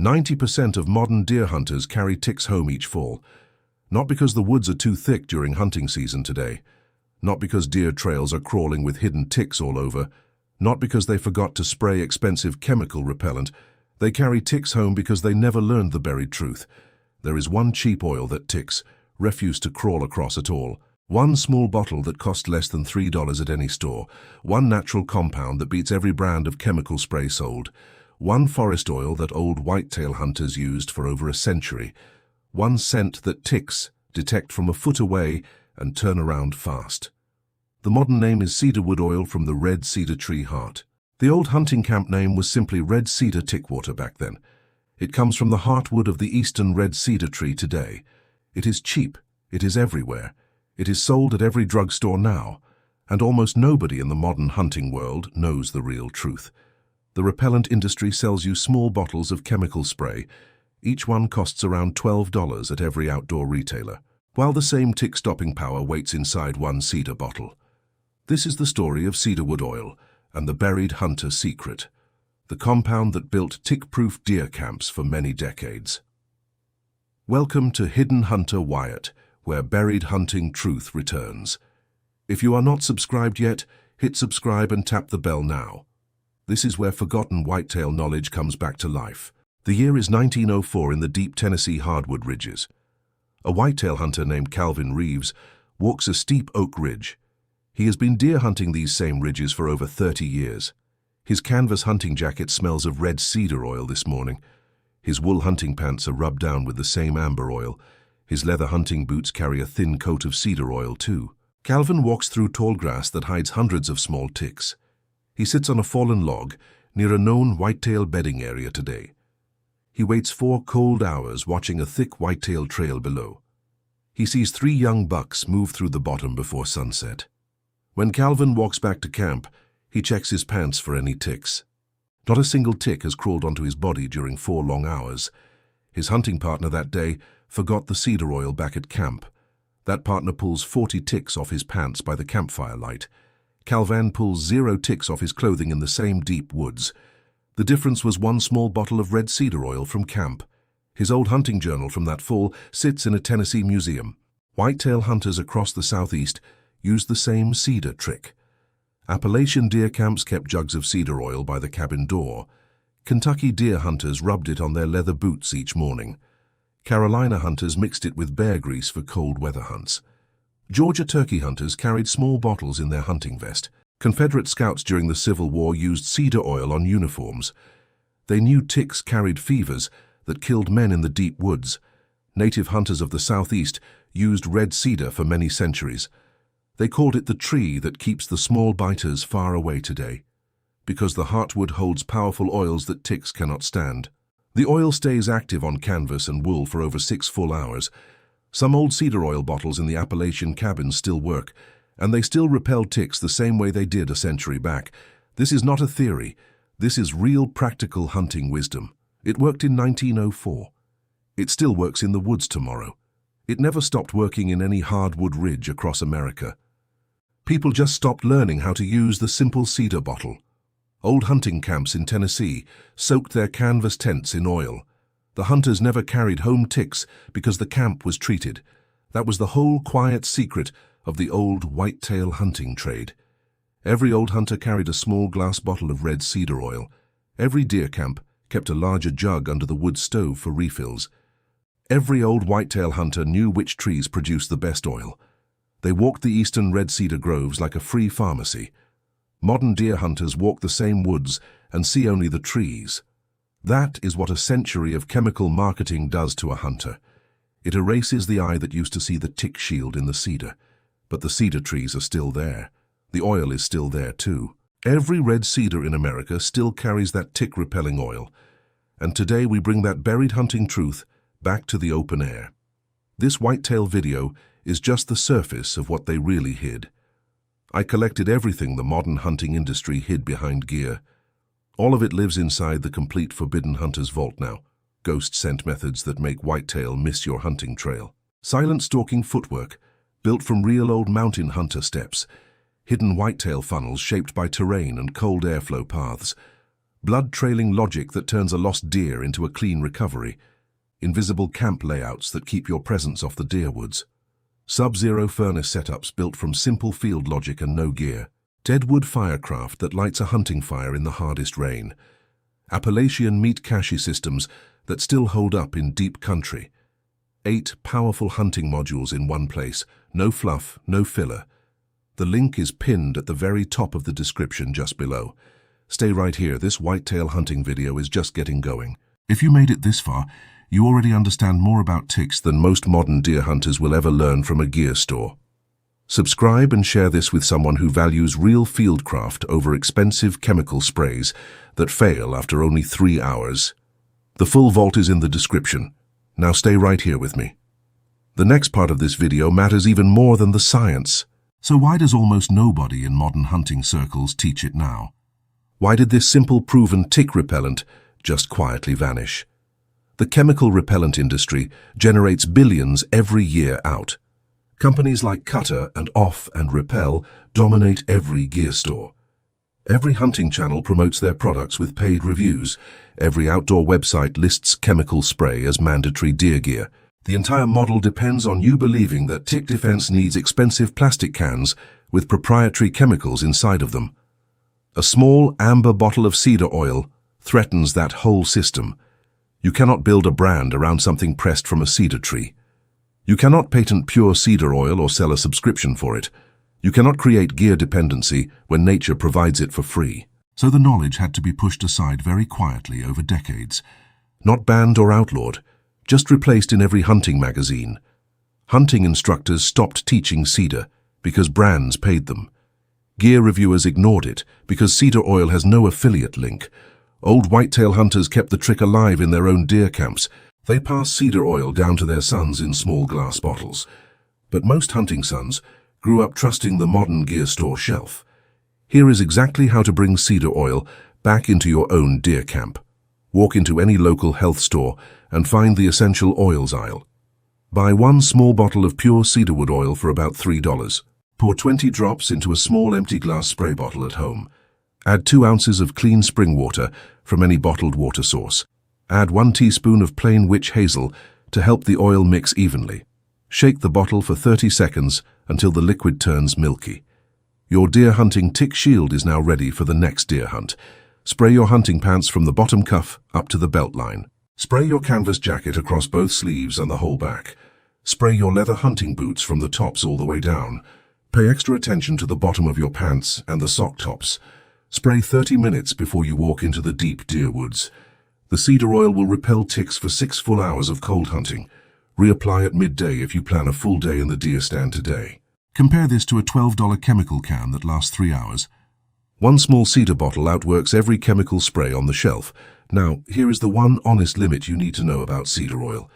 90% of modern deer hunters carry ticks home each fall, not because the woods are too thick during hunting season today, not because deer trails are crawling with hidden ticks all over, not because they forgot to spray expensive chemical repellent. They carry ticks home because they never learned the buried truth. There is one cheap oil that ticks refuse to crawl across at all. One small bottle that costs less than $3 at any store. One natural compound that beats every brand of chemical spray sold. One forest oil that old whitetail hunters used for over a century. One scent that ticks detect from a foot away and turn around fast. The modern name is cedarwood oil from the red cedar tree heart. The old hunting camp name was simply red cedar tickwater back then. It comes from the heartwood of the eastern red cedar tree today. It is cheap. It is everywhere. It is sold at every drugstore now, and almost nobody in the modern hunting world knows the real truth. The repellent industry sells you small bottles of chemical spray. Each one costs around $12 at every outdoor retailer, while the same tick-stopping power waits inside one cedar bottle. This is the story of cedarwood oil and the buried hunter secret, the compound that built tick-proof deer camps for many decades. Welcome to Hidden Hunter Wyatt, where buried hunting truth returns. If you are not subscribed yet, hit subscribe and tap the bell now. This is where forgotten whitetail knowledge comes back to life. The year is 1904 in the deep Tennessee hardwood ridges. A whitetail hunter named Calvin Reeves walks a steep oak ridge. He has been deer hunting these same ridges for over 30 years. His canvas hunting jacket smells of red cedar oil this morning. His wool hunting pants are rubbed down with the same amber oil. His leather hunting boots carry a thin coat of cedar oil too. Calvin walks through tall grass that hides hundreds of small ticks. He sits on a fallen log near a known whitetail bedding area today. He waits 4 cold hours watching a thick whitetail trail below. He sees 3 young bucks move through the bottom before sunset. When Calvin walks back to camp, he checks his pants for any ticks. Not a single tick has crawled onto his body during 4 long hours. His hunting partner that day forgot the cedar oil back at camp. That partner pulls 40 ticks off his pants by the campfire light. Calvin pulls 0 ticks off his clothing in the same deep woods. The difference was 1 small bottle of red cedar oil from camp. His old hunting journal from that fall sits in a Tennessee museum. Whitetail hunters across the southeast used the same cedar trick. Appalachian deer camps kept jugs of cedar oil by the cabin door. Kentucky deer hunters rubbed it on their leather boots each morning. Carolina hunters mixed it with bear grease for cold weather hunts. Georgia turkey hunters carried small bottles in their hunting vest. Confederate scouts during the Civil War used cedar oil on uniforms. They knew ticks carried fevers that killed men in the deep woods. Native hunters of the southeast used red cedar for many centuries. They called it the tree that keeps the small biters far away today, because the heartwood holds powerful oils that ticks cannot stand. The oil stays active on canvas and wool for over 6 full hours. Some old cedar oil bottles in the Appalachian cabins still work, and they still repel ticks the same way they did a century back. This is not a theory. This is real practical hunting wisdom. It worked in 1904. It still works in the woods tomorrow. It never stopped working in any hardwood ridge across America. People just stopped learning how to use the simple cedar bottle. Old hunting camps in Tennessee soaked their canvas tents in oil. The hunters never carried home ticks because the camp was treated. That was the whole quiet secret of the old whitetail hunting trade. Every old hunter carried a small glass bottle of red cedar oil. Every deer camp kept a larger jug under the wood stove for refills. Every old whitetail hunter knew which trees produced the best oil. They walked the eastern red cedar groves like a free pharmacy. Modern deer hunters walk the same woods and see only the trees. That is what a century of chemical marketing does to a hunter. It erases the eye that used to see the tick shield in the cedar. But the cedar trees are still there. The oil is still there too. Every red cedar in America still carries that tick-repelling oil. And today we bring that buried hunting truth back to the open air. This whitetail video is just the surface of what they really hid. I collected everything the modern hunting industry hid behind gear. All of it lives inside the complete Forbidden Hunter's vault now. Ghost scent methods that make whitetail miss your hunting trail. Silent stalking footwork, built from real old mountain hunter steps. Hidden whitetail funnels shaped by terrain and cold airflow paths. blood-trailing logic that turns a lost deer into a clean recovery, invisible camp layouts that keep your presence off the deer woods, sub-zero furnace setups built from simple field logic and no gear, deadwood firecraft that lights a hunting fire in the hardest rain, Appalachian meat cache systems that still hold up in deep country, 8 powerful hunting modules in one place, no fluff, no filler. The link is pinned at the very top of the description just below. Stay right here, this whitetail hunting video is just getting going. If you made it this far, you already understand more about ticks than most modern deer hunters will ever learn from a gear store. Subscribe and share this with someone who values real fieldcraft over expensive chemical sprays that fail after only 3 hours. The full vault is in the description. Now stay right here with me. The next part of this video matters even more than the science. So why does almost nobody in modern hunting circles teach it now? Why did this simple proven tick repellent just quietly vanish? The chemical repellent industry generates billions every year out. Companies like Cutter and Off and Repel dominate every gear store. Every hunting channel promotes their products with paid reviews. Every outdoor website lists chemical spray as mandatory deer gear. The entire model depends on you believing that tick defense needs expensive plastic cans with proprietary chemicals inside of them. A small amber bottle of cedar oil threatens that whole system. You cannot build a brand around something pressed from a cedar tree. You cannot patent pure cedar oil or sell a subscription for it. You cannot create gear dependency when nature provides it for free. So the knowledge had to be pushed aside very quietly over decades. Not banned or outlawed, just replaced in every hunting magazine. Hunting instructors stopped teaching cedar because brands paid them. Gear reviewers ignored it because cedar oil has no affiliate link. Old whitetail hunters kept the trick alive in their own deer camps. They passed cedar oil down to their sons in small glass bottles. But most hunting sons grew up trusting the modern gear store shelf. Here is exactly how to bring cedar oil back into your own deer camp. Walk into any local health store and find the essential oils aisle. Buy 1 small bottle of pure cedarwood oil for about $3. Pour 20 drops into a small empty glass spray bottle at home. Add 2 ounces of clean spring water from any bottled water source. Add 1 teaspoon of plain witch hazel to help the oil mix evenly. Shake the bottle for 30 seconds until the liquid turns milky. Your deer hunting tick shield is now ready for the next deer hunt. Spray your hunting pants from the bottom cuff up to the belt line. Spray your canvas jacket across both sleeves and the whole back. Spray your leather hunting boots from the tops all the way down. Pay extra attention to the bottom of your pants and the sock tops. Spray 30 minutes before you walk into the deep deer woods. The cedar oil will repel ticks for 6 full hours of cold hunting. Reapply at midday if you plan a full day in the deer stand today. Compare this to a $12 chemical can that lasts 3 hours. 1 small cedar bottle outworks every chemical spray on the shelf. Now, here is the one honest limit you need to know about cedar oil.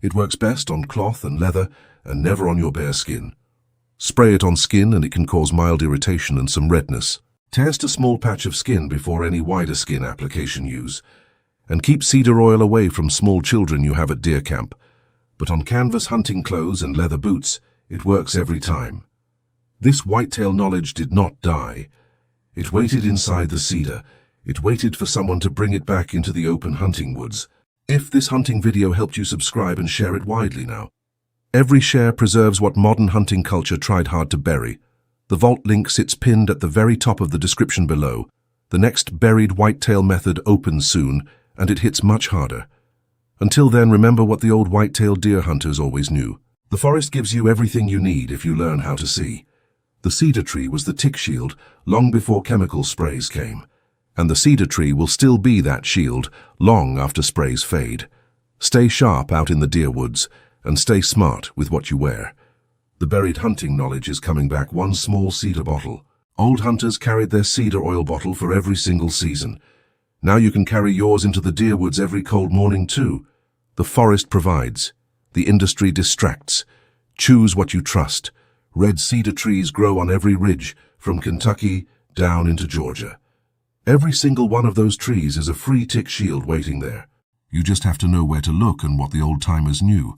It works best on cloth and leather and never on your bare skin. Spray it on skin and it can cause mild irritation and some redness. Test a small patch of skin before any wider skin application use. And keep cedar oil away from small children you have at deer camp. But on canvas hunting clothes and leather boots, it works every time. This whitetail knowledge did not die. It waited inside the cedar. It waited for someone to bring it back into the open hunting woods. If this hunting video helped you, subscribe and share it widely now. Every share preserves what modern hunting culture tried hard to bury. The vault link sits pinned at the very top of the description below. The next buried whitetail method opens soon, and it hits much harder. Until then, remember what the old whitetail deer hunters always knew. The forest gives you everything you need if you learn how to see. The cedar tree was the tick shield long before chemical sprays came. And the cedar tree will still be that shield long after sprays fade. Stay sharp out in the deer woods, and stay smart with what you wear. The buried hunting knowledge is coming back, 1 small cedar bottle. Old hunters carried their cedar oil bottle for every single season. Now you can carry yours into the deer woods every cold morning too. The forest provides. The industry distracts. Choose what you trust. Red cedar trees grow on every ridge, from Kentucky down into Georgia. Every single one of those trees is a free tick shield waiting there. You just have to know where to look and what the old-timers knew.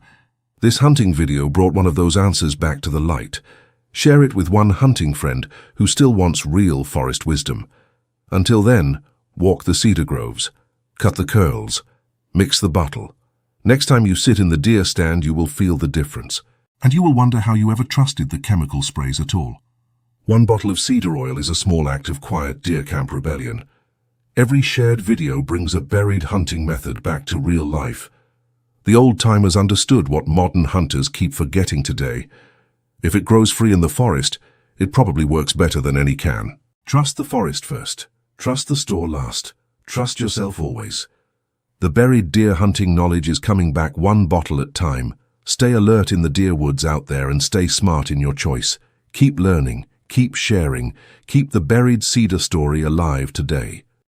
This hunting video brought one of those answers back to the light. Share it with one hunting friend who still wants real forest wisdom. Until then, Walk the cedar groves. Cut the curls. Mix the bottle. Next time you sit in the deer stand, you will feel the difference. And you will wonder how you ever trusted the chemical sprays at all. One bottle of cedar oil is a small act of quiet deer camp rebellion. Every shared video brings a buried hunting method back to real life. The old-timers understood what modern hunters keep forgetting today. If it grows free in the forest, it probably works better than any can. Trust the forest first. Trust the store last. Trust yourself always. The buried deer hunting knowledge is coming back one bottle at a time. Stay alert in the deer woods out there and stay smart in your choice. Keep learning, keep sharing, keep the buried cedar story alive today.